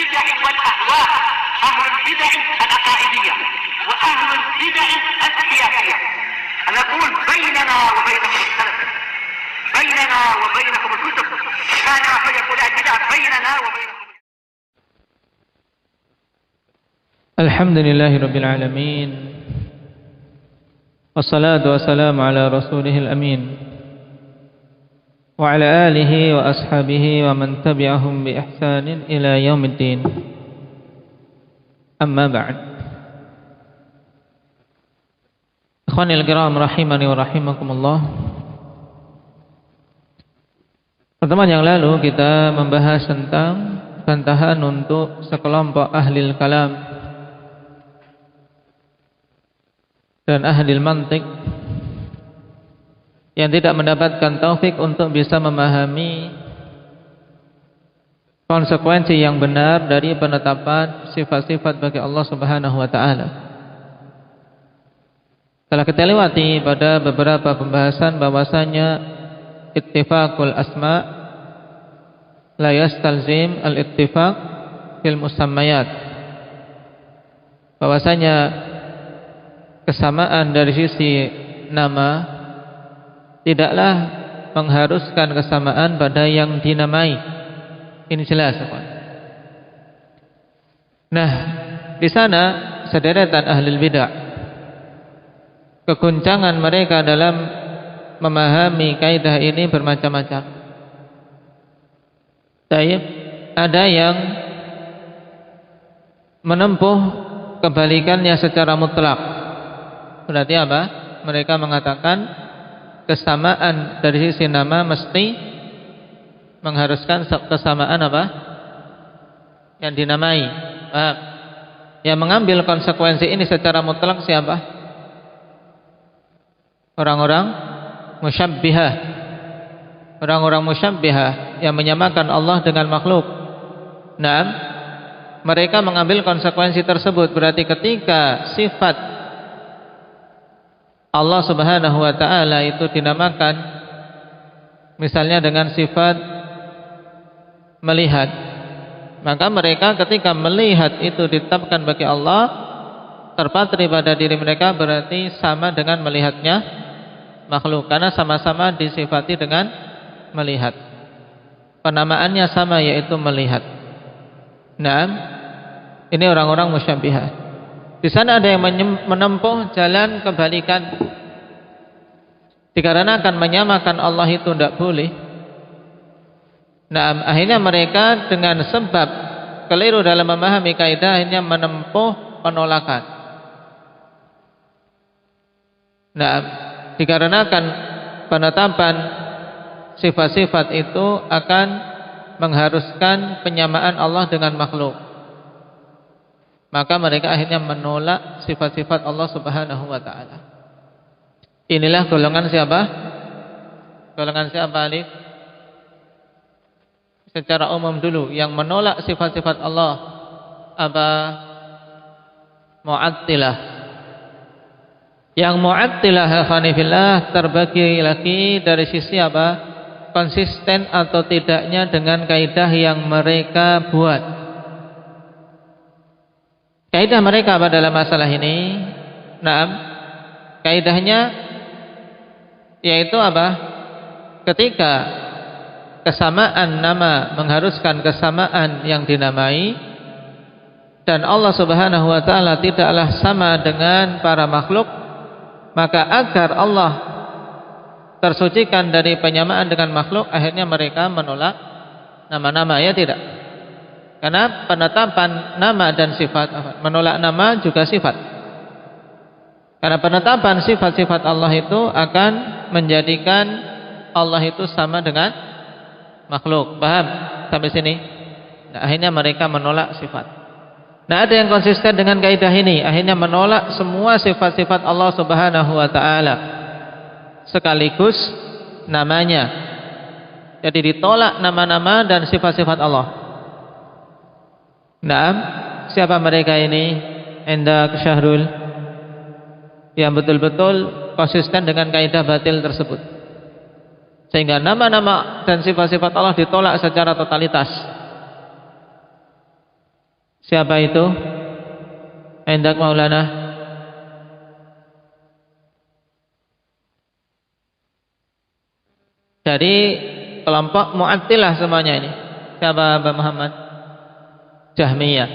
البدع والأهواء، أهل البدع العقائدية وأهل البدع السياسية. أنا أقول بيننا وبينكم السلف، بيننا وبينكم الكتب، كان فيقول البدع بيننا وبينكم. الحمد لله رب العالمين، والصلاة والسلام على رسوله الأمين وعلى آله وأصحابه ومن تبعهم بإحسان إلى يوم الدين. أما بعد. Ikhwanil kiram rahimani wa rahimakumullah. Pertemuan yang lalu kita membahas tentang bantahan untuk sekelompok ahli kalam dan ahli mantik yang tidak mendapatkan taufik untuk bisa memahami konsekuensi yang benar dari penetapan sifat-sifat bagi Allah Subhanahu wa taala. Telah kita lewati pada beberapa pembahasan bahwasanya ittifaqul asma la yastalzim al-ittifaq fil musammayat. Bahwasanya kesamaan dari sisi nama tidaklah mengharuskan kesamaan pada yang dinamai. Ini jelas, Pak. Nah, di sana sederetan ahli bidah, keguncangan mereka dalam memahami kaidah ini bermacam-macam. Baik, ada yang menempuh kebalikannya secara mutlak. Berarti apa? Mereka mengatakan kesamaan dari sisi nama mesti mengharuskan kesamaan apa? Yang dinamai. Yang mengambil konsekuensi ini secara mutlak siapa? Orang-orang musyabbihah. Orang-orang musyabbihah yang menyamakan Allah dengan makhluk. Nah, mereka mengambil konsekuensi tersebut. Berarti ketika sifat Allah Subhanahu wa taala itu dinamakan misalnya dengan sifat melihat, maka mereka ketika melihat itu ditetapkan bagi Allah, terpatri pada diri mereka, berarti sama dengan melihatnya makhluk, karena sama-sama disifati dengan melihat. Penamaannya sama, yaitu melihat. Nah, ini orang-orang musyabbihah. Di sana ada yang menempuh jalan kebalikan, dikarenakan menyamakan Allah itu tidak boleh. Nah, akhirnya mereka dengan sebab keliru dalam memahami kaidah akhirnya menempuh penolakan. Nah, dikarenakan penetapan sifat-sifat itu akan mengharuskan penyamaan Allah dengan makhluk, maka mereka akhirnya menolak sifat-sifat Allah Subhanahu wa taala. Inilah golongan siapa? Golongan siapa, Alif? Secara umum dulu yang menolak sifat-sifat Allah apa? Mu'attilah. Yang Mu'attilah khanifillah terbagi lagi dari sisi apa? Konsisten atau tidaknya dengan kaidah yang mereka buat. Kaidah mereka apa dalam masalah ini? Naam, kaidahnya yaitu apa? Ketika kesamaan nama mengharuskan kesamaan yang dinamai, dan Allah Subhanahu wa taala tidaklah sama dengan para makhluk, maka agar Allah tersucikan dari penyamaan dengan makhluk, akhirnya mereka menolak nama-nama, ya tidak? Karena penetapan nama dan sifat, menolak nama juga sifat. Karena penetapan sifat-sifat Allah itu akan menjadikan Allah itu sama dengan makhluk. Paham sampai sini? Nah, akhirnya mereka menolak sifat. Nah, ada yang konsisten dengan kaidah ini, akhirnya menolak semua sifat-sifat Allah Subhanahu wa taala sekaligus namanya. Jadi ditolak nama-nama dan sifat-sifat Allah. Nah, siapa mereka ini? Indak Syahrul, yang betul-betul konsisten dengan kaidah batil tersebut, sehingga nama-nama dan sifat-sifat Allah ditolak secara totalitas. Siapa itu? Indak Maulana. Jadi kelompok Mu'attilah semuanya ini. Siapa Mbak Muhammad? Jahmiyah.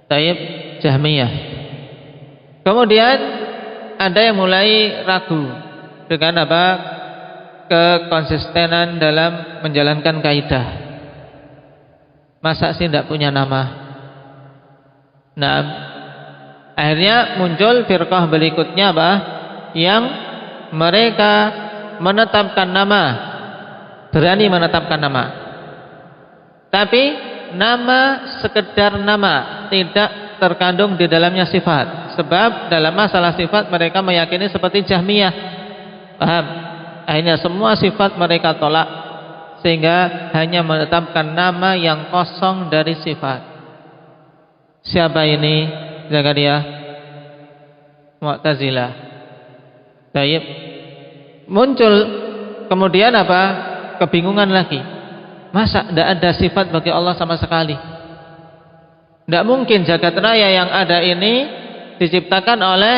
Taib, Jahmiyah. Kemudian ada yang mulai ragu dengan apa? Kekonsistenan dalam menjalankan kaidah. Masa sih tidak punya nama? Nah, akhirnya muncul firqah berikutnya apa? Yang mereka menetapkan nama, berani menetapkan nama. Tapi nama sekedar nama, tidak terkandung di dalamnya sifat. Sebab dalam masalah sifat mereka meyakini seperti Jahmiyah. Paham? Akhirnya semua sifat mereka tolak, sehingga hanya menetapkan nama yang kosong dari sifat. Siapa ini? Zakaria? Mu'tazilah. Baik. Muncul kemudian apa? Kebingungan lagi. Masa tidak ada sifat bagi Allah sama sekali? Tidak mungkin jagat raya yang ada ini diciptakan oleh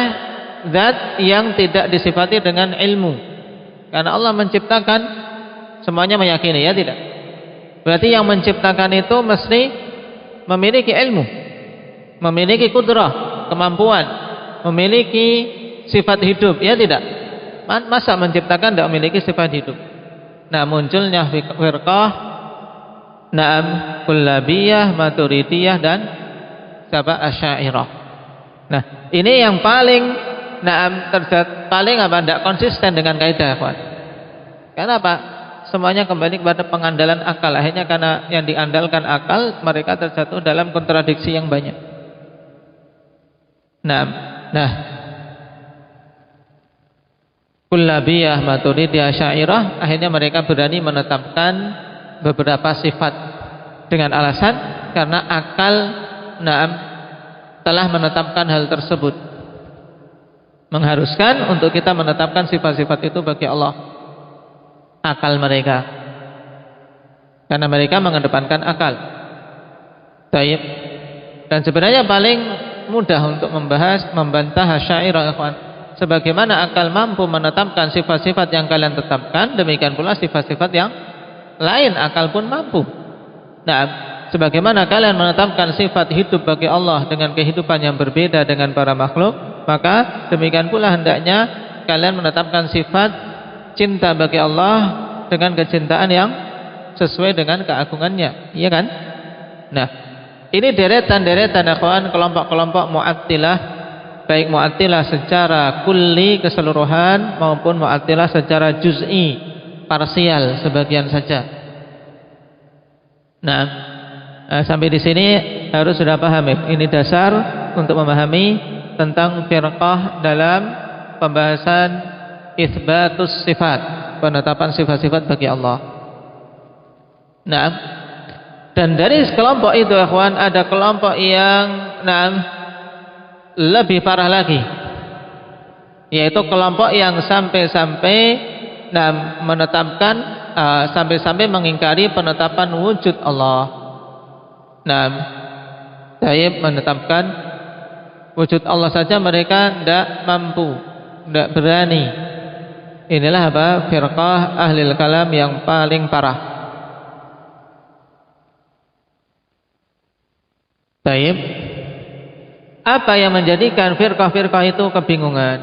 zat yang tidak disifati dengan ilmu. Karena Allah menciptakan, semuanya meyakini, ya tidak? Berarti yang menciptakan itu mesti memiliki ilmu, memiliki kudrah, kemampuan, memiliki sifat hidup, ya tidak? Masa menciptakan tidak memiliki sifat hidup? Nah, munculnya firqah, na'am, kullabiyah, maturidiyah, dan Asy'ariyah. Nah, ini yang paling paling apa? Tidak konsisten dengan kaidah, kawan. Karena apa? Semuanya kembali kepada pengandalan akal. Akhirnya karena yang diandalkan akal, mereka terjatuh dalam kontradiksi yang banyak. Nah, kullabiyah, maturidiyah, asy'ariyah, akhirnya mereka berani menetapkan beberapa sifat dengan alasan karena akal telah menetapkan hal tersebut, mengharuskan untuk kita menetapkan sifat-sifat itu bagi Allah. Akal mereka, karena mereka mengedepankan akal. Taib. Dan sebenarnya paling mudah untuk membantah Asy'ariyah, ikhwan. Sebagaimana akal mampu menetapkan sifat-sifat yang kalian tetapkan, demikian pula sifat-sifat yang lain akal pun mampu. Nah, sebagaimana kalian menetapkan sifat hidup bagi Allah dengan kehidupan yang berbeda dengan para makhluk, maka demikian pula hendaknya kalian menetapkan sifat cinta bagi Allah dengan kecintaan yang sesuai dengan keagungannya, iya kan? Nah, ini deretan-deretan akhwan kelompok-kelompok Mu'attilah, baik Mu'attilah secara kulli keseluruhan maupun Mu'attilah secara juz'i, parsial sebagian saja. Nah, sampai di sini harus sudah paham ya. Ini dasar untuk memahami tentang firqah dalam pembahasan itsbatus sifat, penetapan sifat-sifat bagi Allah. Nah, dan dari kelompok itu ikhwan ada kelompok yang lebih parah lagi, yaitu kelompok yang sampai-sampai menetapkan sampai-sampai mengingkari penetapan wujud Allah. Taib, menetapkan wujud Allah saja mereka tidak mampu, tidak berani. Inilah apa? Firqah ahlil kalam yang paling parah. Taib. Apa yang menjadikan firqah-firqah itu kebingungan?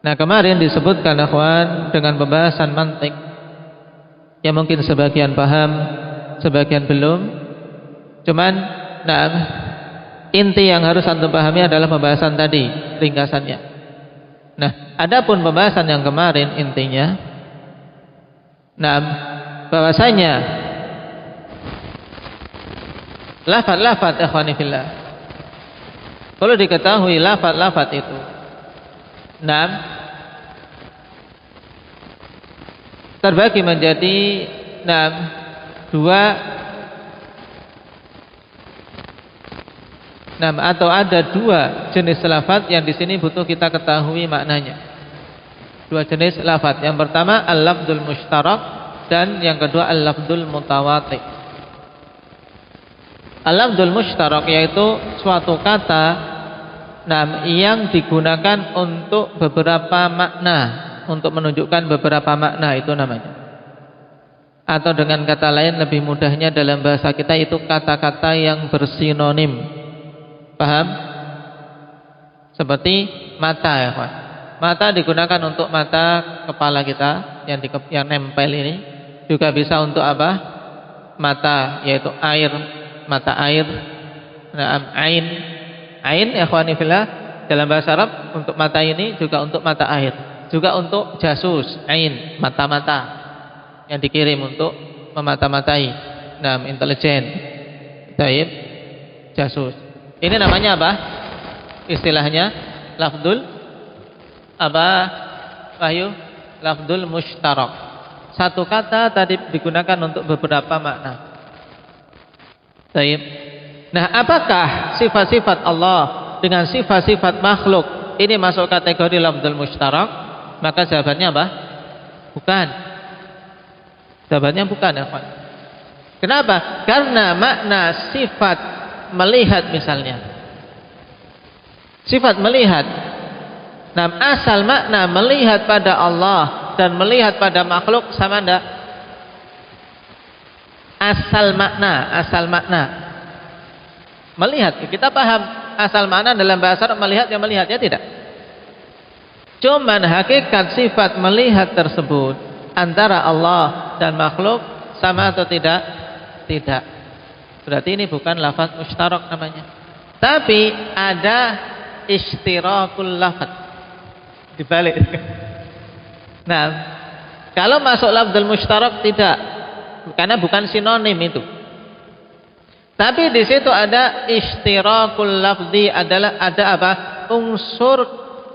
Nah, kemarin disebutkan akhwan dengan pembahasan mantik yang mungkin sebagian paham, sebagian belum. Cuman inti yang harus antum pahami adalah pembahasan tadi, ringkasannya. Nah, adapun pembahasan yang kemarin intinya, bahwasanya lafaz-lafaz ikhwani fillah, perlu diketahui lafaz-lafaz itu terbagi menjadi dua, atau ada dua jenis lafaz yang di sini butuh kita ketahui maknanya. Dua jenis lafaz. Yang pertama al-lafdzul mushtarak dan yang kedua al-lafdzul mutawati. Al-lafdzul mushtarak yaitu suatu kata yang digunakan untuk beberapa makna, untuk menunjukkan beberapa makna, itu namanya. Atau dengan kata lain lebih mudahnya dalam bahasa kita itu kata-kata yang bersinonim. Paham? Seperti mata ya Pak. Mata digunakan untuk mata kepala kita yang nempel ini. Juga bisa untuk apa? Mata, yaitu air, mata air. Ain. Ain ya ikhwani fillah dalam bahasa Arab untuk mata ini juga untuk mata air. Juga untuk jasus, ain, mata-mata yang dikirim untuk memata-matai intelijen. Taib, jasus. Ini namanya apa? Istilahnya lafdzul apa? Wahyu, lafdzul mushtarak. Satu kata tadi digunakan untuk beberapa makna. Taib. Nah, apakah sifat-sifat Allah dengan sifat-sifat makhluk ini masuk kategori lafdzul mushtarak? Maka jawabannya apa? Bukan. Jawabannya bukan ya Pak. Kenapa? Karena makna sifat melihat misalnya. Sifat melihat. Nah, asal makna melihat pada Allah dan melihat pada makhluk sama enggak? Asal makna. Melihat, kita paham asal makna dalam bahasa Arab melihat ya melihat ya tidak. Cuman hakikat sifat melihat tersebut antara Allah dan makhluk sama atau tidak? Tidak. Berarti ini bukan lafaz mushtarak namanya. Tapi ada ishtirakul lafaz. Dibalik. Nah, kalau masuk lafzul mushtarak tidak, karena bukan sinonim itu. Tapi di situ ada ishtirakul lafzi, adalah ada apa? Unsur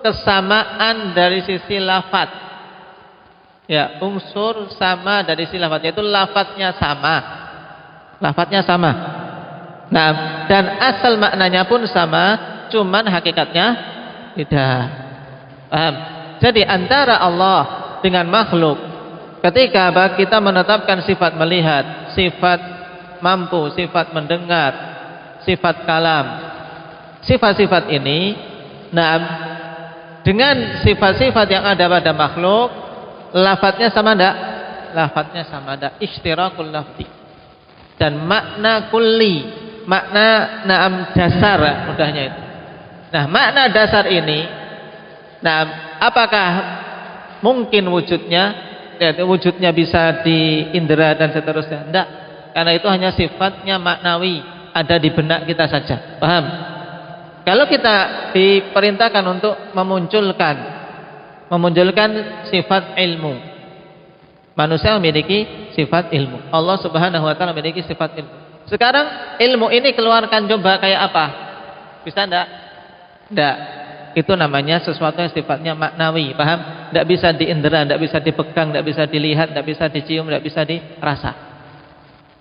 kesamaan dari sisi lafaz. Ya, unsur sama dari sisi lafaz, yaitu lafaznya sama. Lafaznya sama. Nah, dan asal maknanya pun sama, cuman hakikatnya beda. Paham? Jadi antara Allah dengan makhluk, ketika kita menetapkan sifat melihat, sifat mampu, sifat mendengar, sifat kalam, sifat-sifat ini, dengan sifat-sifat yang ada pada makhluk, lafadznya sama enggak? Lafadznya sama enggak? Ishtirakul lafzi. Dan makna kulli, makna dasar mudahnya itu. Nah, makna dasar ini, apakah mungkin wujudnya? Ya, wujudnya bisa diindera dan seterusnya? Enggak. Karena itu hanya sifatnya maknawi, ada di benak kita saja. Paham? Kalau kita diperintahkan untuk memunculkan sifat ilmu, manusia memiliki sifat ilmu, Allah Subhanahu wa taala memiliki sifat ilmu. Sekarang ilmu ini keluarkan coba kayak apa? Bisa enggak? Enggak. Itu namanya sesuatu yang sifatnya maknawi. Paham? Enggak bisa diindera, enggak bisa dipegang, enggak bisa dilihat, enggak bisa dicium, enggak bisa dirasa.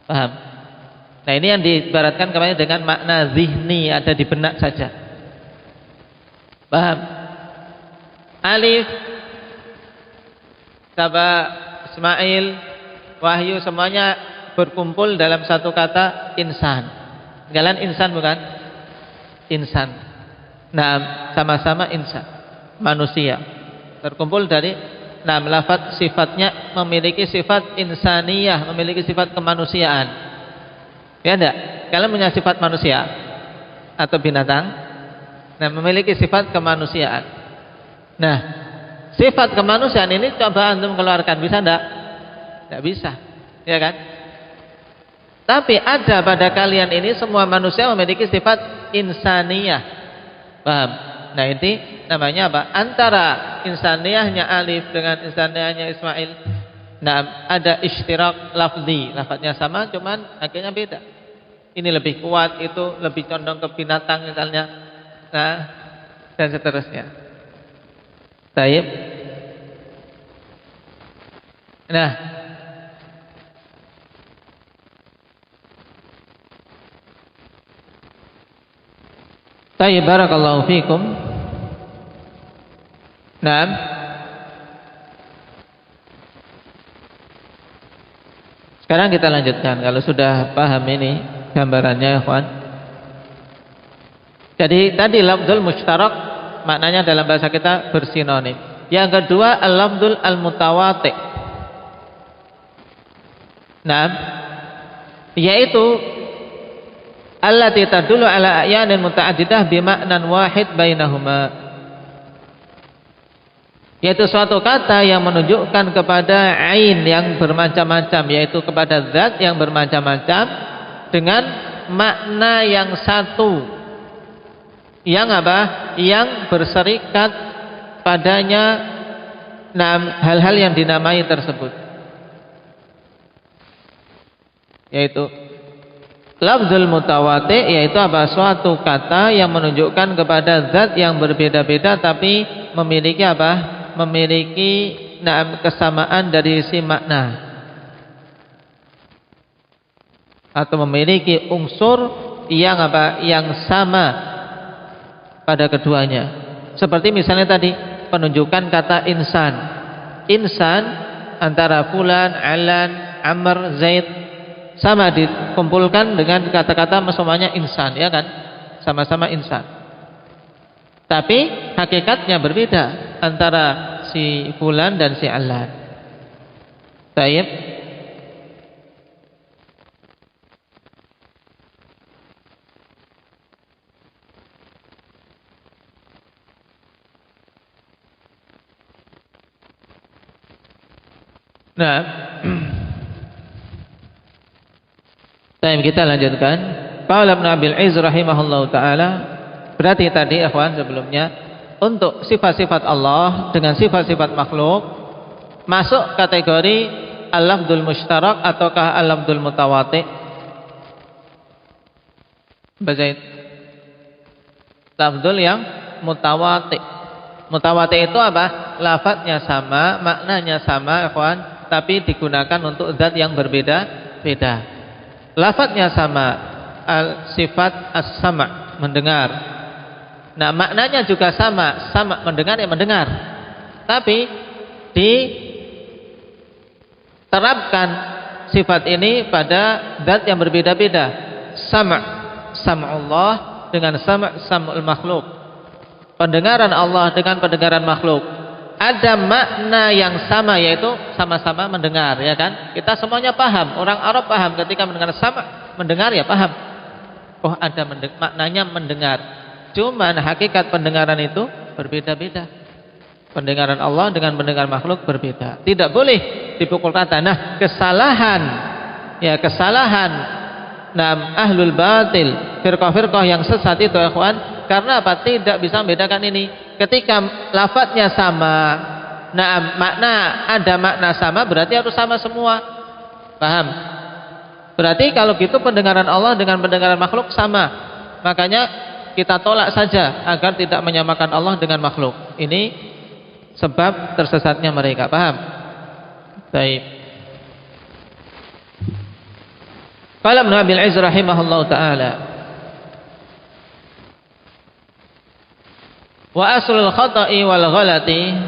Paham? Nah, ini yang diibaratkan kemarin dengan makna zihni, ada di benak saja. Paham? Alif, Saba, Ismail, Wahyu, semuanya berkumpul dalam satu kata insan. Kalian insan bukan? Insan. Nah, sama-sama insan, manusia. Terkumpul dari lafaz sifatnya memiliki sifat insaniyah, memiliki sifat kemanusiaan. Ya enggak? Kalian punya sifat manusia atau binatang? Nah, memiliki sifat kemanusiaan. Nah, sifat kemanusiaan ini coba antum keluarkan, bisa enggak? Enggak bisa. Ya kan? Tapi ada pada kalian ini semua manusia memiliki sifat insaniyah. Paham? Nah, ini namanya apa? Antara insaniyahnya Alif dengan insaniyahnya Ismail, ada ishtirak lafzi, lafadznya sama, cuman akhirnya beda. Ini lebih kuat, itu lebih condong ke binatang misalnya, dan seterusnya. Taib. Nah, taib, barakallahu fikum. Nah, sekarang kita lanjutkan. Kalau sudah paham ini, gambarannya ya kawan. Jadi tadi lafzul mushtarak maknanya dalam bahasa kita bersinonim. Yang kedua al-lafzul al-mutawati'. Nah, yaitu allati tadullu ala a'yanin muta'addidah bima'nan wahid bainahuma. Yaitu suatu kata yang menunjukkan kepada ain yang bermacam-macam, yaitu kepada zat yang bermacam-macam dengan makna yang satu. Yang apa? Yang berserikat padanya hal-hal yang dinamai tersebut. Yaitu lafzul mutawati', yaitu apa? Suatu kata yang menunjukkan kepada zat yang berbeda-beda tapi memiliki apa? Memiliki kesamaan dari sisi makna, atau memiliki unsur yang apa? Yang sama pada keduanya. Seperti misalnya tadi penunjukan kata insan. Insan antara fulan, alan, amr, zaid sama dikumpulkan dengan kata-kata semuanya insan, ya kan? Sama-sama insan. Tapi hakikatnya berbeda antara si fulan dan si alan. Baik. Nah, kita lanjutkan. Qala Ibnu Abil Izz rahimahullahu taala. Berarti tadi ikhwan sebelumnya untuk sifat-sifat Allah dengan sifat-sifat makhluk masuk kategori al-lafdzul mushtarak ataukah al-lafdzul mutawati'? Bacain. Lafdzul yang mutawati'. Mutawati' itu apa? Lafadznya sama, maknanya sama, ikhwan, tapi digunakan untuk zat yang berbeda-beda. Lafadznya sama, sifat as-sama', mendengar. Nah, maknanya juga sama, sama mendengar ya mendengar. Tapi diterapkan sifat ini pada zat yang berbeda-beda. Sam'ullah dengan sam'ul makhluk. Pendengaran Allah dengan pendengaran makhluk. Ada makna yang sama, yaitu sama-sama mendengar, ya kan? Kita semuanya paham, orang Arab paham ketika mendengar sama, mendengar ya paham. Oh, ada maknanya mendengar. Cuman hakikat pendengaran itu berbeda-beda. Pendengaran Allah dengan pendengaran makhluk berbeda. Tidak boleh dipukul rata. Nah, kesalahan ahlul batil, firqah-firqah yang sesat itu, ikhwan, karena apa? Tidak bisa membedakan ini. Ketika lafadznya sama, ada makna sama, berarti harus sama semua. Paham? Berarti kalau gitu pendengaran Allah dengan pendengaran makhluk sama. Makanya kita tolak saja agar tidak menyamakan Allah dengan makhluk. Ini sebab tersesatnya mereka. Paham? Baik. Qala Ibnu Abil Izz rahimahullahu taala. Wa aslul khata'i wal ghalati.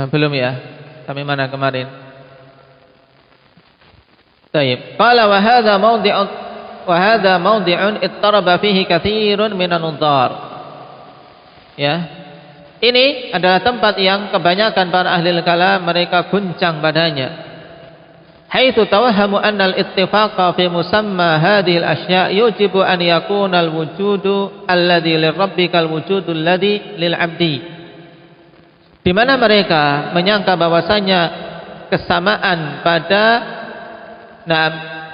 Belum ya? Sampai mana kemarin? Baik. Qala wa hadha mawdi'un ittaraba fihi katsirun minan nudhar. Ya. Ini adalah tempat yang kebanyakan para ahli kalam mereka guncang padanya. Haitsu tawahhamu anna al-ittifaqa fi musamma hadhihi al-asya' yujibu an yakuna al-wujudu alladhi lirabbika al-wujudu alladhi lil-'abdi. Di mana mereka menyangka bahwasanya kesamaan pada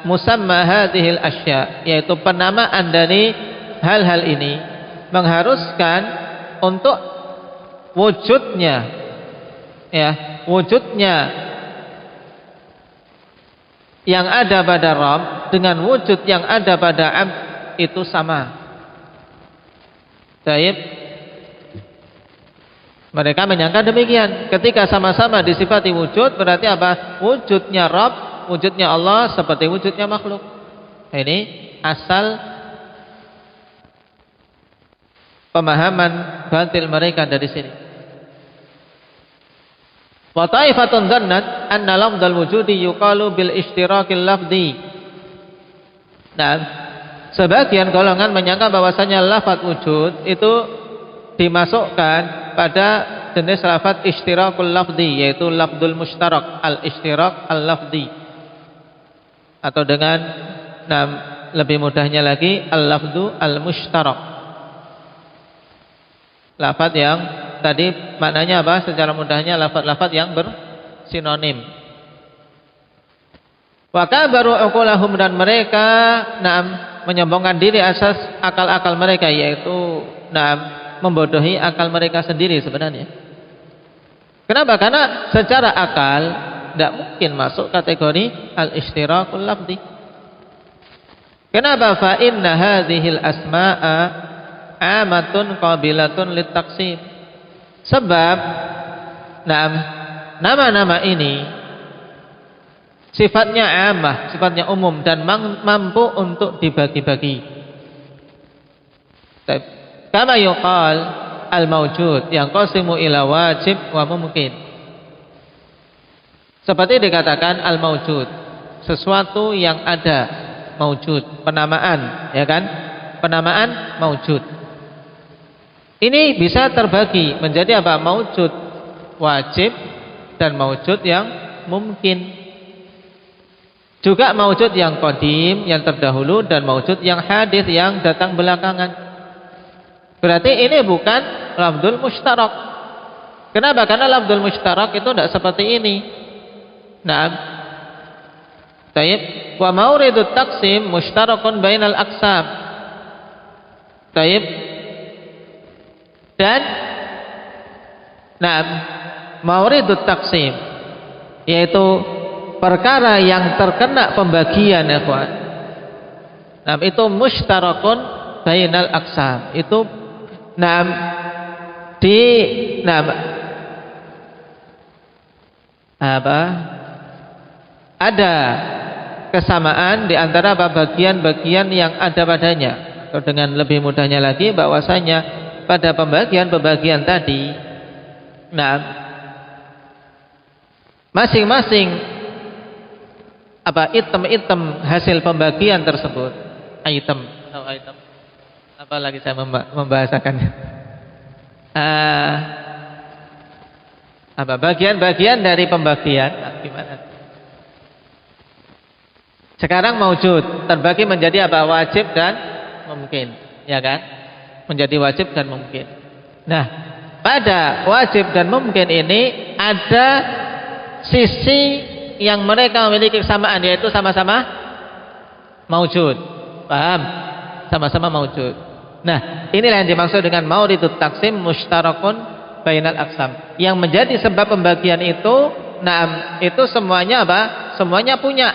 musamma hadhil asya, yaitu penamaan dari hal-hal ini mengharuskan untuk wujudnya yang ada pada Rabb dengan wujud yang ada pada Abd itu sama. Baik. Mereka menyangka demikian. Ketika sama-sama disifati wujud, berarti apa? Wujudnya Rabb, wujudnya Allah seperti wujudnya makhluk. Ini asal pemahaman batil mereka dari sini. Wa ta'ifatun dhannat anna lafdzal wujudi yuqalu bil ishtirakil lafzi. Nah, sebagian golongan menyangka bahwasanya lafaz wujud itu dimasukkan pada jenis lafaz ishtirakul lafzi, yaitu lafdzul mushtarak, al-ishtirak al-lafzi, atau dengan lebih mudahnya lagi al-lafdzu al-mushtarak. Lafaz yang tadi maknanya apa? Secara mudahnya lafaz-lafaz yang bersinonim. Wa kabaru uqulahum, dan mereka menyombongkan diri asas akal-akal mereka, yaitu membodohi akal mereka sendiri sebenarnya. Kenapa? Karena secara akal tidak mungkin masuk kategori al-ishtirakul lafzi. Kenapa? Fa inna hadhil asma'a amatun qabilatun litaqsim. Sebab nama-nama ini sifatnya amah, sifatnya umum dan mampu untuk dibagi-bagi. Kama yuqal al-mawjud yang qasimu ila wajib wa mumkin. Seperti dikatakan al-mawjud, sesuatu yang ada, mawjud, penamaan, ya kan? Penamaan mawjud. Ini bisa terbagi menjadi apa? Mawjud wajib dan mawjud yang mungkin. Juga mawjud yang qadim, yang terdahulu, dan mawjud yang hadis, yang datang belakangan. Berarti ini bukan lafdzul mushtarak. Kenapa? Karena lafdzul mushtarak itu tidak seperti ini. Taib. Wa mauridut taqsim mushtarakun bainal aqsam. Taib. Dan mauridut taqsim, yaitu perkara yang terkena pembagian, ya kawan. Itu mushtarakun bainal aqsam. Itu ada kesamaan di antara bagian-bagian yang ada padanya. Atau dengan lebih mudahnya lagi, bahwasanya pada pembagian-pembagian tadi, masing-masing item-item hasil pembagian tersebut, item, apa lagi saya membahasakannya, bagian-bagian dari pembagian, gimana? Sekarang maujud terbagi menjadi apa? Wajib dan mungkin, ya kan? Menjadi wajib dan mungkin. Nah, pada wajib dan mungkin ini ada sisi yang mereka memiliki kesamaan, yaitu sama-sama maujud. Paham? Sama-sama maujud. Nah, inilah yang dimaksud dengan mauridut taqsim mushtarakun bainal aqsam. Yang menjadi sebab pembagian itu, itu semuanya apa? Semuanya punya.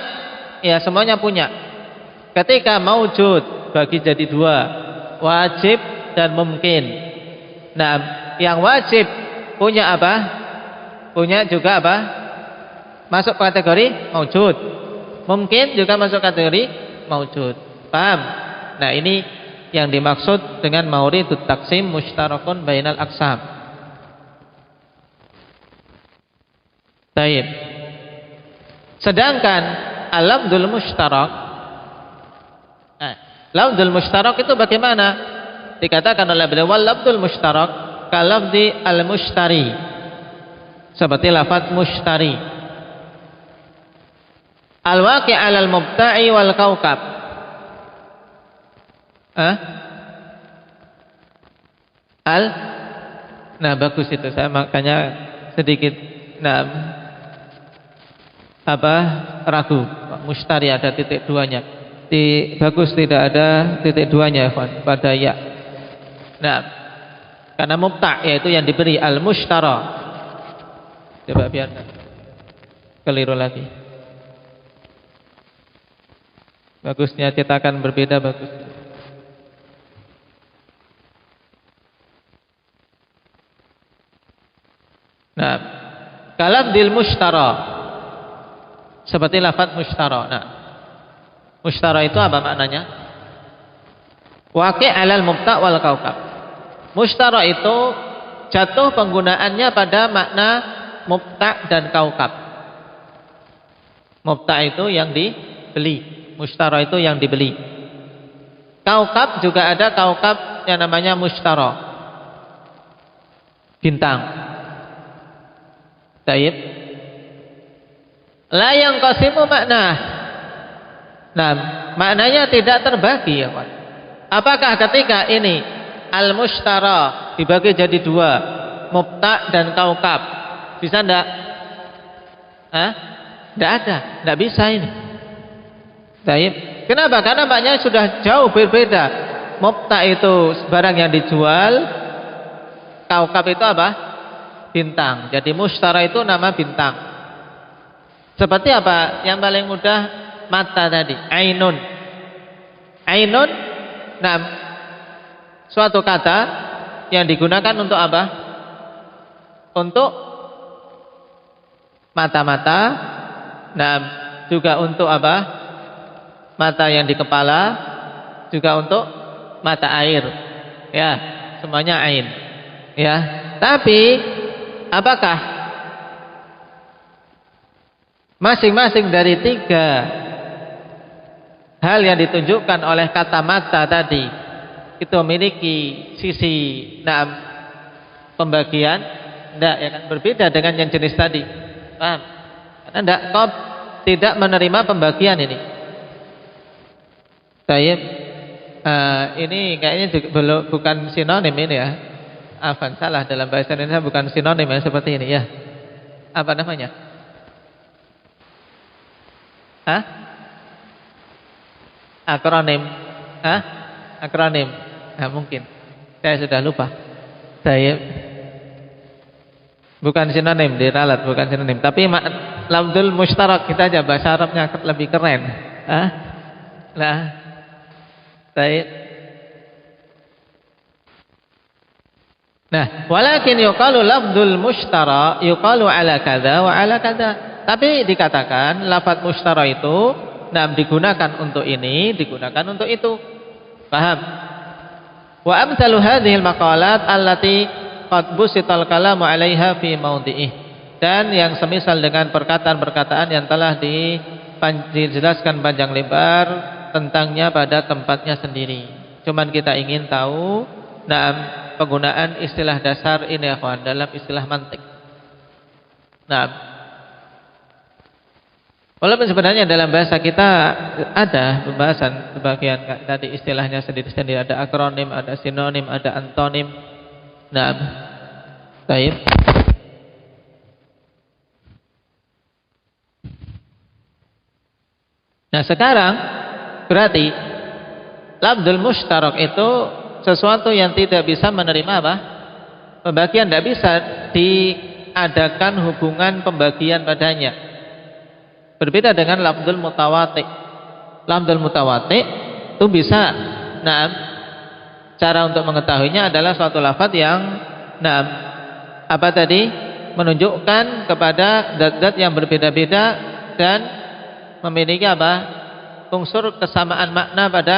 Ya, semuanya punya. Ketika maujud bagi jadi dua, wajib dan mungkin. Yang wajib punya apa? Punya juga apa? Masuk kategori maujud. Mungkin juga masuk kategori maujud. Paham? Nah, ini yang dimaksud dengan mauridut taqsim mushtarakun bainal aqsam. Baik. Sedangkan al-lafdzul mushtarak, lafdzul mushtarak itu bagaimana? Dikatakan oleh beliau, wal lafdzul mushtarak kal lafdzi al-mushtari, seperti lafaz mushtari, al-waqi' 'alal mubta'i wal kaukab. Nah, bagus itu, saya makanya sedikit ragu. Mushtari ada titik duanya. Bagus tidak ada titik duanya pada ya. Nah, karena mubta' yaitu yang diberi, al-mushtara. Coba biar keliru lagi. Bagusnya cetakan berbeda, bagus. Nah, kalafdil mushtara, seperti lafaz mushtara. Nah, mushtara itu apa maknanya? Waqi' 'alal mubta' wal kaukab. Mushtara itu jatuh penggunaannya pada makna mubta' dan kaukab. Mubta' itu yang dibeli, mushtara itu yang dibeli. Kaukab juga ada kaukab yang namanya mushtara, bintang. Taib. La yanqasimu makna. Nah, maknanya tidak terbagi ya, Pak. Apakah ketika ini al-mushtara dibagi jadi dua, mubta dan kaukab, bisa enggak? Enggak ada, enggak bisa ini. Taib. Kenapa? Karena maknanya sudah jauh berbeda. Mubta itu barang yang dijual, kaukab itu apa? Bintang. Jadi mushtara itu nama bintang. Seperti apa? Yang paling mudah mata tadi, ainun. Ainun, nah, suatu kata yang digunakan untuk apa? Untuk mata-mata. Nah, juga untuk apa? Mata yang di kepala, juga untuk mata air. Ya, semuanya ain. Ya, tapi apakah masing-masing dari tiga hal yang ditunjukkan oleh kata mata tadi itu memiliki sisi pembagian? Tidak, ya kan, berbeda dengan yang jenis tadi. Paham? Karena kau tidak menerima pembagian ini. Taib. Ini kayaknya juga bukan sinonim ini ya. Afan, salah, dalam bahasa Indonesia bukan sinonim ya, seperti ini ya. Apa namanya? Akronim. Akronim. Mungkin saya sudah lupa. Taib. Bukan sinonim, diralat bukan sinonim, tapi lafdzul mushtarak, kita aja bahasa Arabnya lebih keren. Nah, baik. Nah, walakin yuqalu lafdzul mushtara yuqalu ala kadza wa ala kadza. Tapi dikatakan lafaz mushtara itu digunakan untuk ini, digunakan untuk itu. Paham? Wa amsalu hadhil maqalat allati qad busital kalamu 'alaiha fi mawdi'ih. Dan yang semisal dengan perkataan-perkataan yang telah dijelaskan panjang lebar tentangnya pada tempatnya sendiri. Cuman kita ingin tahu penggunaan istilah dasar ini ya kawan, dalam istilah mantik. Walaupun sebenarnya dalam bahasa kita ada pembahasan sebagian tadi istilahnya sendiri-sendiri, ada akronim, ada sinonim, ada antonim. Baik. Nah, sekarang berarti lafdzul mushtarak itu sesuatu yang tidak bisa menerima apa? Pembagian, tidak bisa diadakan hubungan pembagian padanya. Berbeda dengan lafdzul mutawati. Lafdzul mutawati itu bisa, cara untuk mengetahuinya adalah suatu lafadz yang apa tadi? Menunjukkan kepada zat-zat yang berbeda-beda dan memiliki apa? Unsur kesamaan makna pada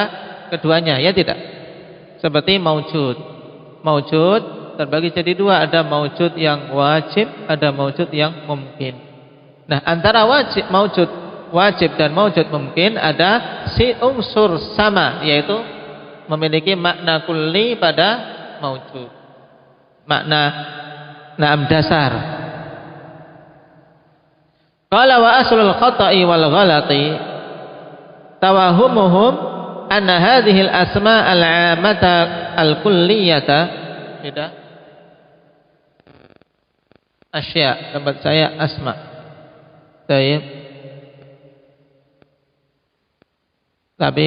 keduanya, ya tidak? Seperti maujud. Maujud terbagi jadi dua, ada maujud yang wajib, ada maujud yang mungkin. Nah, antara maujud wajib dan maujud mungkin ada si unsur sama, yaitu memiliki makna kulli pada maujud. Makna dasar. Qala wa aslul khata'i wal ghalati tawahumuhum anna hadhil asma al-'amata al-kulliyata tidak asya, tempat saya asma. Baik. Tapi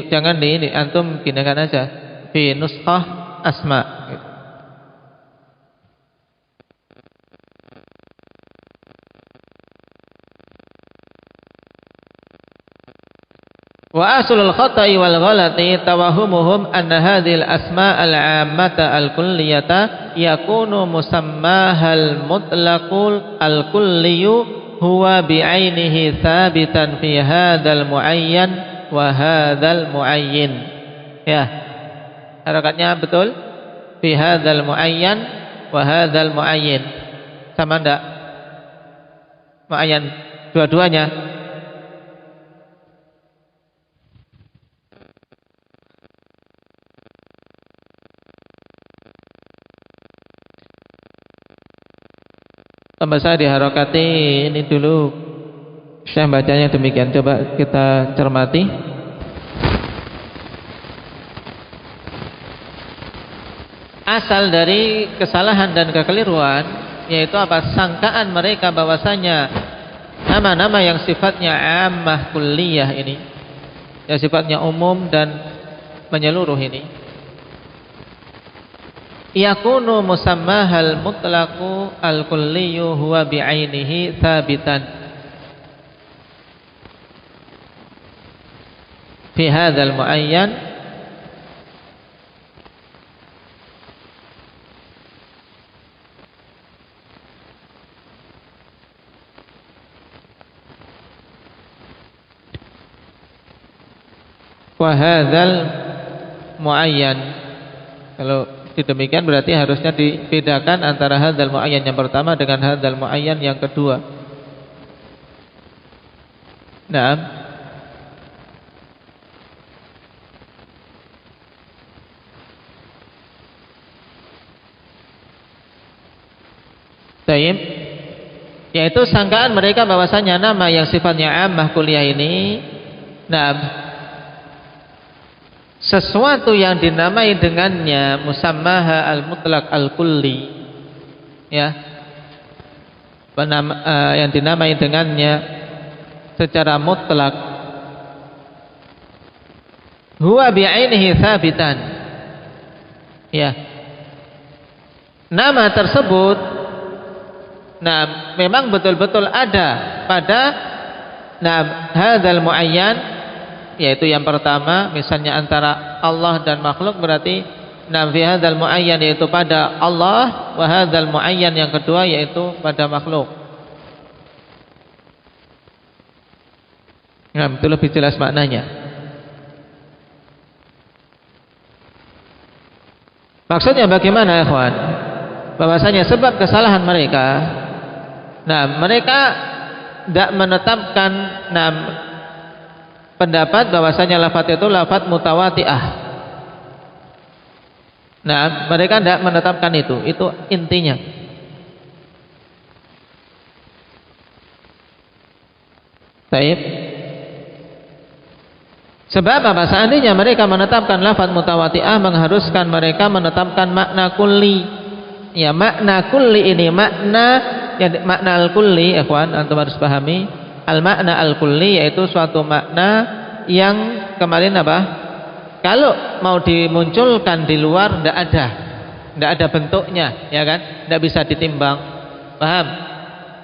jangan di ini, antum gunakan aja fi nuskhah asma gitu. Wa aslul khata'i wal ghalati tawahumuhum anna hadhil asma' al-'ammata al-kulliyata yakunu musammahal mutlaqul al-kulliyu huwa bi'ainihi thabitan fi hadzal muayyan wa hadzal muayyin. Ya. Harakatnya betul? Fi hadzal muayyan wa hadzal muayyin. Sama enggak? Muayyan dua-duanya. Pemirsa diharokati ini dulu. Saya bacanya demikian. Coba kita cermati. Asal dari kesalahan dan kekeliruan, yaitu apa? Sangkaan mereka bahwasanya nama-nama yang sifatnya ammah kulliyah ini, yang sifatnya umum dan menyeluruh ini, yakunu musammahal mutlaqu al-kulliyu huwa bi'ainihi thabitan fi hadzal muayyan wa hadzal muayyan. Kalau demikian berarti harusnya dibedakan antara hadzal muayyan yang pertama dengan hadzal muayyan yang kedua. Naam. Baik. Yaitu sangkaan mereka bahwasanya nama yang sifatnya ammah kuliah ini, naam, sesuatu yang dinamai dengannya musammaha al-mutlaq al-kulli, ya, yang dinamai dengannya secara mutlak, huwa bi'ainihi tsabitan, ya, nama tersebut, nah, memang betul-betul ada pada hadzal muayyan, yaitu yang pertama misalnya antara Allah dan makhluk, berarti fi hadzal muayyan yaitu pada Allah, wa hadzal muayyan yang kedua yaitu pada makhluk. Nah, itu lebih jelas maknanya. Maksudnya bagaimana, ikhwan? Bahwasanya sebab kesalahan mereka, mereka tidak menetapkan pendapat bahwasanya lafaz itu lafaz mutawati'ah. Nah, mereka tidak menetapkan itu intinya. Baik. Sebab apa? Seandainya mereka menetapkan lafaz mutawati'ah, mengharuskan mereka menetapkan makna kulli. Ya, makna kulli ini makna al-kulli, ikhwan, antum harus pahami. Al-makna al-kulli yaitu suatu makna yang kemarin apa? Kalau mau dimunculkan di luar tidak ada bentuknya, ya kan? Tidak bisa ditimbang, paham?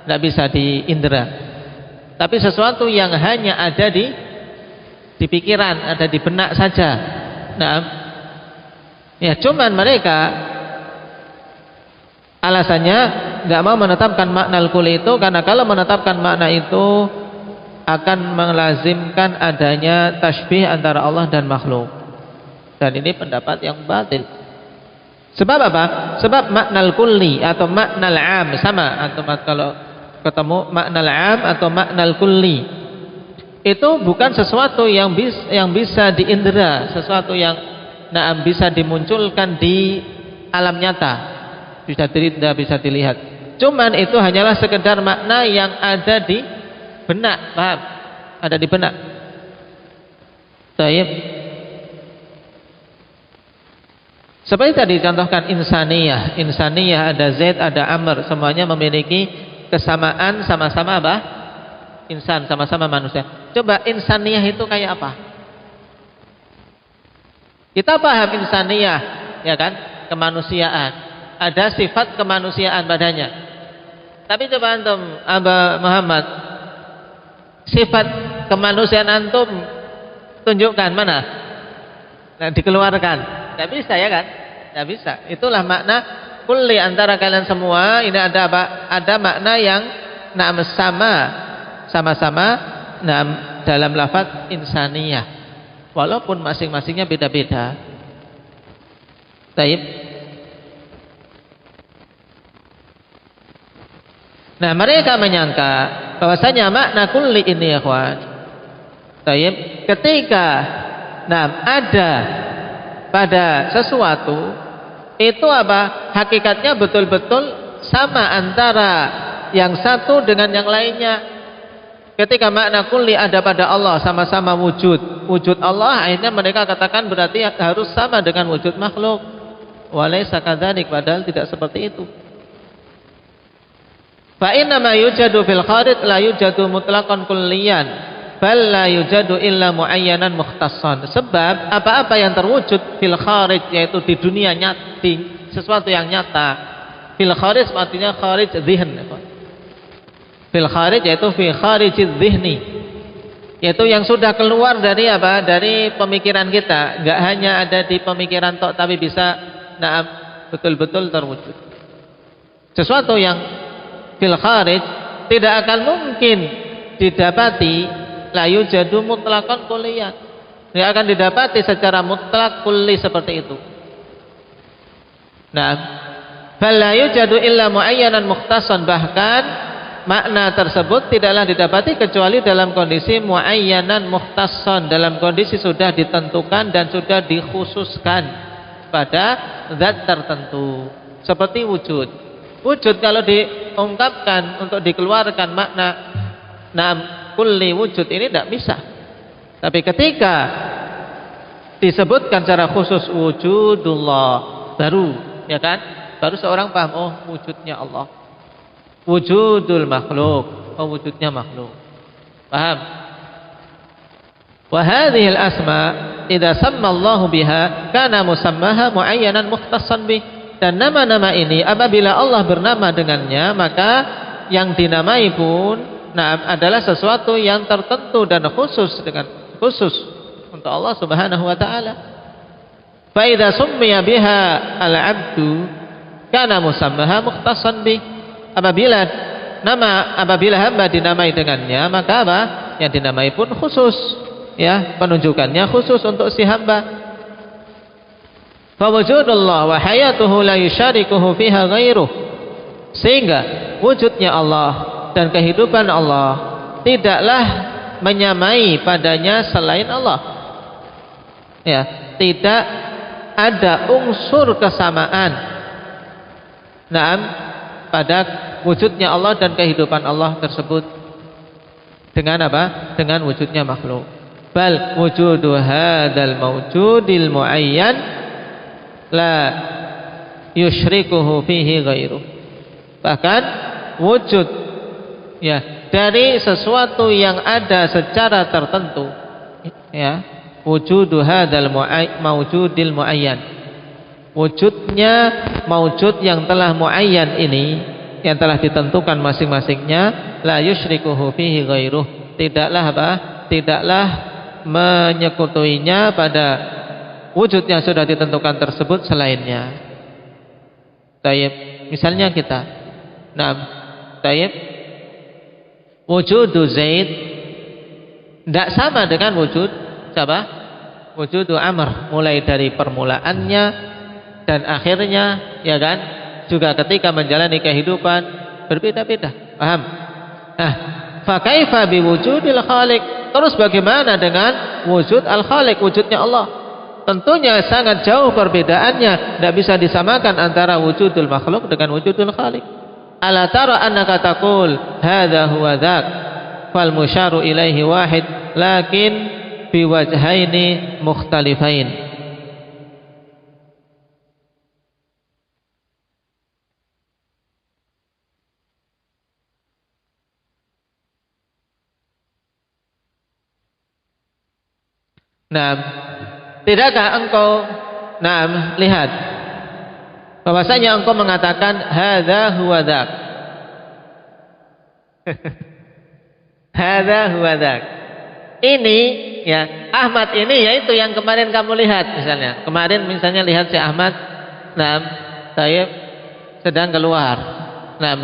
Tidak bisa diindra. Tapi sesuatu yang hanya ada di pikiran, ada di benak saja. Nah, ya, cuman mereka alasannya tidak mau menetapkan makna al-kulli itu karena kalau menetapkan makna itu akan melazimkan adanya tasbih antara Allah dan makhluk, dan ini pendapat yang batil. Sebab apa? Sebab makna al-kulli atau makna al-am sama, atau kalau ketemu makna al-am atau makna al-kulli itu bukan sesuatu yang bisa diindra, sesuatu yang bisa dimunculkan di alam nyata, bisa dilihat. Cuman itu hanyalah sekedar makna yang ada di benak, paham? Ada di benak. Baik. Seperti tadi contohkan insaniyah. Insaniyah ada Zaid, ada Amr, semuanya memiliki kesamaan, sama-sama apa? Insan, sama-sama manusia. Coba insaniyah itu kayak apa? Kita paham insaniyah, ya kan? Kemanusiaan. Ada sifat kemanusiaan padanya. Tapi coba antum, Aba Muhammad, sifat kemanusiaan antum tunjukkan mana? Nah, dikeluarkan. Tidak bisa, ya kan? Tidak bisa. Itulah makna kulli antara kalian semua. Ini ada apa? Ada makna yang sama-sama dalam lafaz insaniyah, walaupun masing-masingnya beda-beda. Baik. Nah, mereka menyangka bahwasanya makna kulli ini, ya kawan, baik, ketika ada pada sesuatu itu apa? Hakikatnya betul-betul sama antara yang satu dengan yang lainnya. Ketika makna kulli ada pada Allah, sama-sama wujud Allah, akhirnya mereka katakan berarti harus sama dengan wujud makhluk. Walaysa kadzalik, padahal tidak seperti itu. Fa inna ma yujadu fil kharij la yujadu mutlaqan kulliyan, bal la yujadu illa muayyanan mukhtassan. Sebab apa-apa yang terwujud fil kharij, yaitu di dunia nyata, sesuatu yang nyata. Fil kharij artinya kharij dzihn. Fil kharij yaitu fi kharijiz dzihni, yaitu yang sudah keluar dari apa? Dari pemikiran kita, enggak hanya ada di pemikiran tok, tapi bisa betul-betul terwujud. Sesuatu yang fil kharij tidak akan mungkin didapati la yujadu mutlaqan kulliyan. Tidak akan didapati secara mutlak kulli seperti itu. Nah, fal la yujadu illa muayyanan mukhtassan, bahkan makna tersebut tidaklah didapati kecuali dalam kondisi muayyanan mukhtassan, dalam kondisi sudah ditentukan dan sudah dikhususkan pada zat tertentu. Seperti wujud. Wujud kalau diungkapkan untuk dikeluarkan makna kulli wujud ini tidak bisa. Tapi ketika disebutkan secara khusus wujudullah, baru, ya kan? Baru seorang paham, oh wujudnya Allah. Wujudul makhluk, wujudnya makhluk. Paham? Wa hadhihi al-asma idza samma Allah biha kana musammaha muayyanan mukhtassan bih. Dan nama-nama ini apabila Allah bernama dengannya, maka yang dinamai pun adalah sesuatu yang tertentu dan khusus untuk Allah Subhanahu wa taala. Fa idza summiya biha al-'abdu kana musammaha mukhtassan bih. Apabila hamba dinamai dengannya, maka apa? Yang dinamai pun khusus, ya, penunjukannya khusus untuk si hamba. Fa wujudullah wa hayatuhu la yusyarikuhu fiha ghairuh. Sehingga wujudnya Allah dan kehidupan Allah tidaklah menyamai padanya selain Allah. Ya, tidak ada unsur kesamaan pada wujudnya Allah dan kehidupan Allah tersebut dengan apa? Dengan wujudnya makhluk. Bal wujudu hadzal mawjudil muayyan la yusyrikuhu fihi ghairuh. Bahkan wujud, ya, dari sesuatu yang ada secara tertentu, ya, wujudu hadzal mawjudil muayyan, wujudnya maujud yang telah muayyan ini, yang telah ditentukan masing-masingnya, la yusyrikuhu fihi ghairuh, tidaklah apa? Tidaklah menyekutuinya pada wujud yang sudah ditentukan tersebut selainnya. Tayyib, misalnya kita, tayyib, wujudu Zaid tidak sama dengan wujud siapa? Wujudu Amr, mulai dari permulaannya dan akhirnya, ya kan, juga ketika menjalani kehidupan berbeda-beda. Paham? Nah, fa kaifa biwujudil khaliq? Terus bagaimana dengan wujud al-khaliq, wujudnya Allah? Tentunya sangat jauh perbedaannya, tidak bisa disamakan antara wujudul makhluk dengan wujudul khaliq. Ala tara annaka taqul hadza huwa dzak fal musyaru ilaihi wahid lakin biwajhaini mukhtalifain. Tidakkah engkau lihat bahwasanya engkau mengatakan hadza huwa dzak. Hadza huwa dzak. Ini, ya, Ahmad ini yaitu yang kemarin kamu lihat misalnya. Kemarin misalnya lihat si Ahmad tayyib sedang keluar.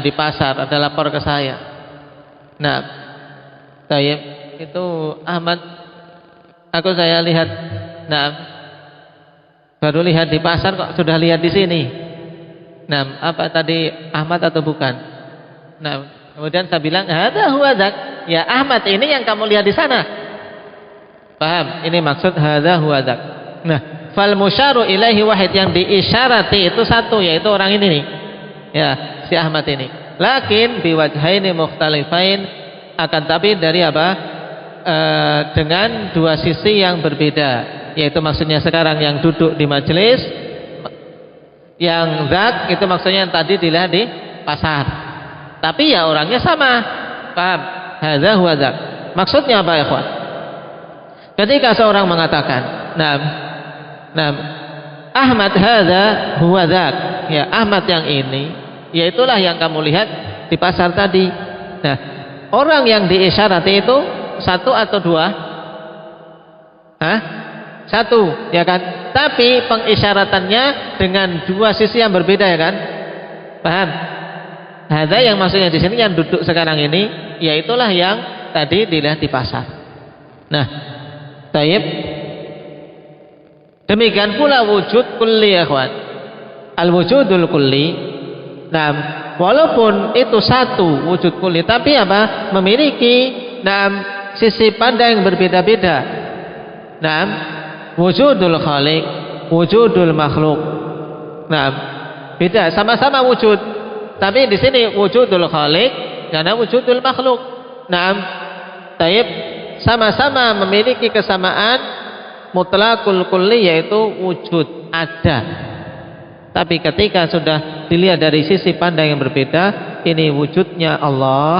Di pasar ada lapor ke saya. Tayyib itu Ahmad, aku saya lihat, baru lihat di pasar kok sudah lihat di sini. Apa tadi Ahmad atau bukan? Kemudian saya bilang, hadza huwa dzak. Ya, Ahmad ini yang kamu lihat di sana. Paham? Ini maksud hadza huwa dzak. Fal musyaru ilaihi wahid, yang diisyarati itu satu, yaitu orang ini nih. Ya, si Ahmad ini. Lakin biwajhaini mukhtalifain, akan tapi dari apa? Dengan dua sisi yang berbeda, yaitu maksudnya sekarang yang duduk di majelis, yang zak itu maksudnya yang tadi dilihat di pasar. Tapi ya orangnya sama. Paham? Hadza huwa zak. Maksudnya apa ya, ikhwan? Ketika seorang mengatakan, "Naam, Ahmad hadza huwa zak." Ya, Ahmad yang ini, yaitulah yang kamu lihat di pasar tadi. Nah, orang yang diisyarati itu satu atau dua? Satu, ya kan? Tapi pengisyaratannya dengan dua sisi yang berbeda, ya kan? Paham? Hadza yang maksudnya di sini yang duduk sekarang ini, yaitulah yang tadi dilihat di pasar. Nah, taib. Demikian pula wujud kulli, ya kawan. Al-wujudul kulli. Nah, walaupun itu satu wujud kulli, tapi apa? Memiliki sisi pandang yang berbeda-beda. Wujudul khaliq, wujudul makhluk. Beda, sama-sama wujud. Tapi di sini wujudul khaliq karena wujudul makhluk. Taib, sama-sama memiliki kesamaan mutlaqul kulli, yaitu wujud ada. Tapi ketika sudah dilihat dari sisi pandang yang berbeda, ini wujudnya Allah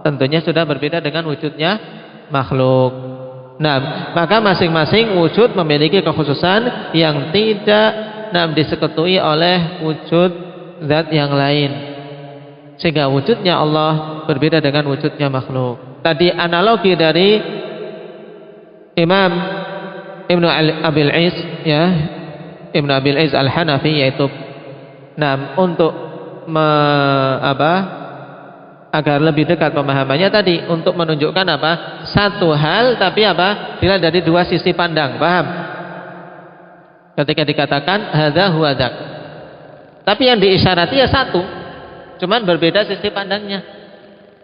tentunya sudah berbeda dengan wujudnya makhluk. Maka masing-masing wujud memiliki kekhususan yang tidak diseketui oleh wujud zat yang lain, sehingga wujudnya Allah berbeda dengan wujudnya makhluk. Tadi analogi dari Imam Ibnu Abil Is, ya, Ibnu Abil Is Al-Hanafi, yaitu untuk agar lebih dekat pemahamannya tadi, untuk menunjukkan apa? Satu hal tapi apa? Dilihat dari dua sisi pandang. Paham? Ketika dikatakan hadza huwa dzak. Tapi yang diisyarati ya satu, cuman berbeda sisi pandangnya.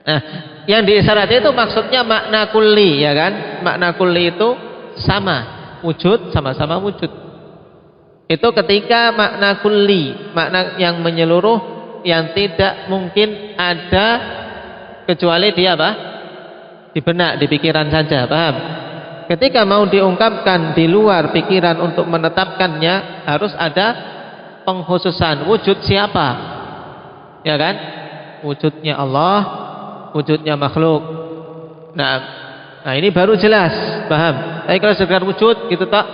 Nah, yang diisyarati itu maksudnya makna kulli, ya kan? Makna kulli itu sama, wujud, sama-sama wujud. Itu ketika makna kulli, makna yang menyeluruh, yang tidak mungkin ada kecuali dia apa? Di benak, di pikiran saja. Paham? Ketika mau diungkapkan di luar pikiran untuk menetapkannya, harus ada pengkhususan. Wujud siapa? Ya kan? Wujudnya Allah, wujudnya makhluk. Nah ini baru jelas. Paham? Tapi kalau sekedar wujud gitu tak,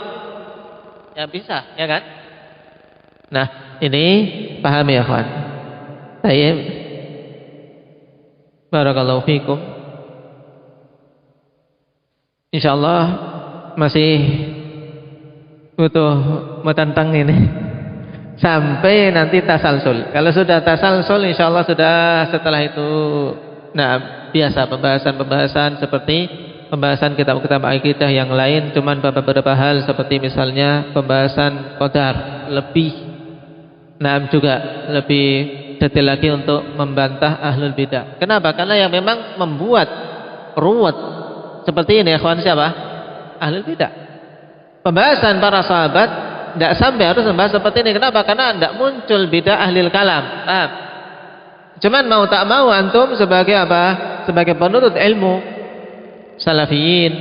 ya bisa, ya kan? Nah ini paham ya kawan? Baik. Barakallahu fikum. Insyaallah masih butuh menantang ini sampai nanti tasalsul. Kalau sudah tasalsul, insyaallah sudah setelah itu biasa pembahasan-pembahasan seperti pembahasan kitab-kitab akidah yang lain, cuman beberapa hal seperti misalnya pembahasan qadar lebih juga lebih detail lagi untuk membantah ahlul bidah. Kenapa? Karena yang memang membuat ruwet seperti ini, ikhwan, siapa? Ahlul bidah. Pembahasan para sahabat tidak sampai harus membahas seperti ini. Kenapa? Karena tidak muncul bidah ahlul kalam. Cuman mau tak mau antum sebagai apa? Sebagai penuntut ilmu salafiyin,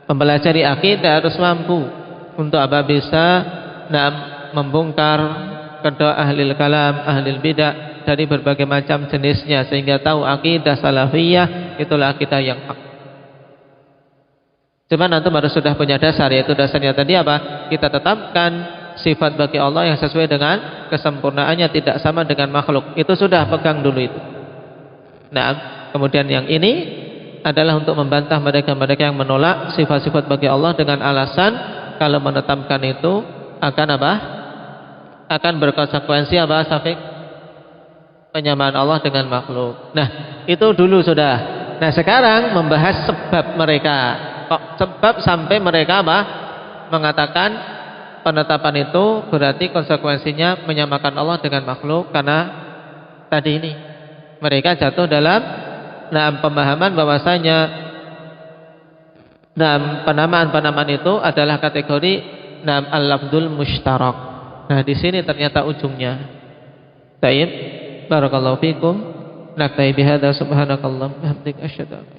mempelajari akidah harus mampu untuk apa? Bisa membongkar kedua ahlil kalam, ahlil bidah dari berbagai macam jenisnya, sehingga tahu akidah salafiyah itulah akidah yang hak. Cuman antum harus sudah punya dasar, yaitu dasarnya tadi apa? Kita tetapkan sifat bagi Allah yang sesuai dengan kesempurnaannya, tidak sama dengan makhluk. Itu sudah pegang dulu itu. Kemudian yang ini adalah untuk membantah mereka-mereka yang menolak sifat-sifat bagi Allah dengan alasan kalau menetapkan itu akan apa? Akan berkonsekuensi apa, Syafiq? Penyamaan Allah dengan makhluk. Nah, itu dulu sudah. Nah, sekarang membahas sebab mereka. Kok sebab sampai mereka apa? Mengatakan penetapan itu berarti konsekuensinya menyamakan Allah dengan makhluk, karena tadi ini mereka jatuh dalam pemahaman bahwasanya penamaan-penamaan itu adalah kategori al-lafdzul mushtarak. Nah, di sini ternyata ujungnya. Taib. Barakallahu fikum. Naktafi bihadza subhanakallah bihamdika asyhadu an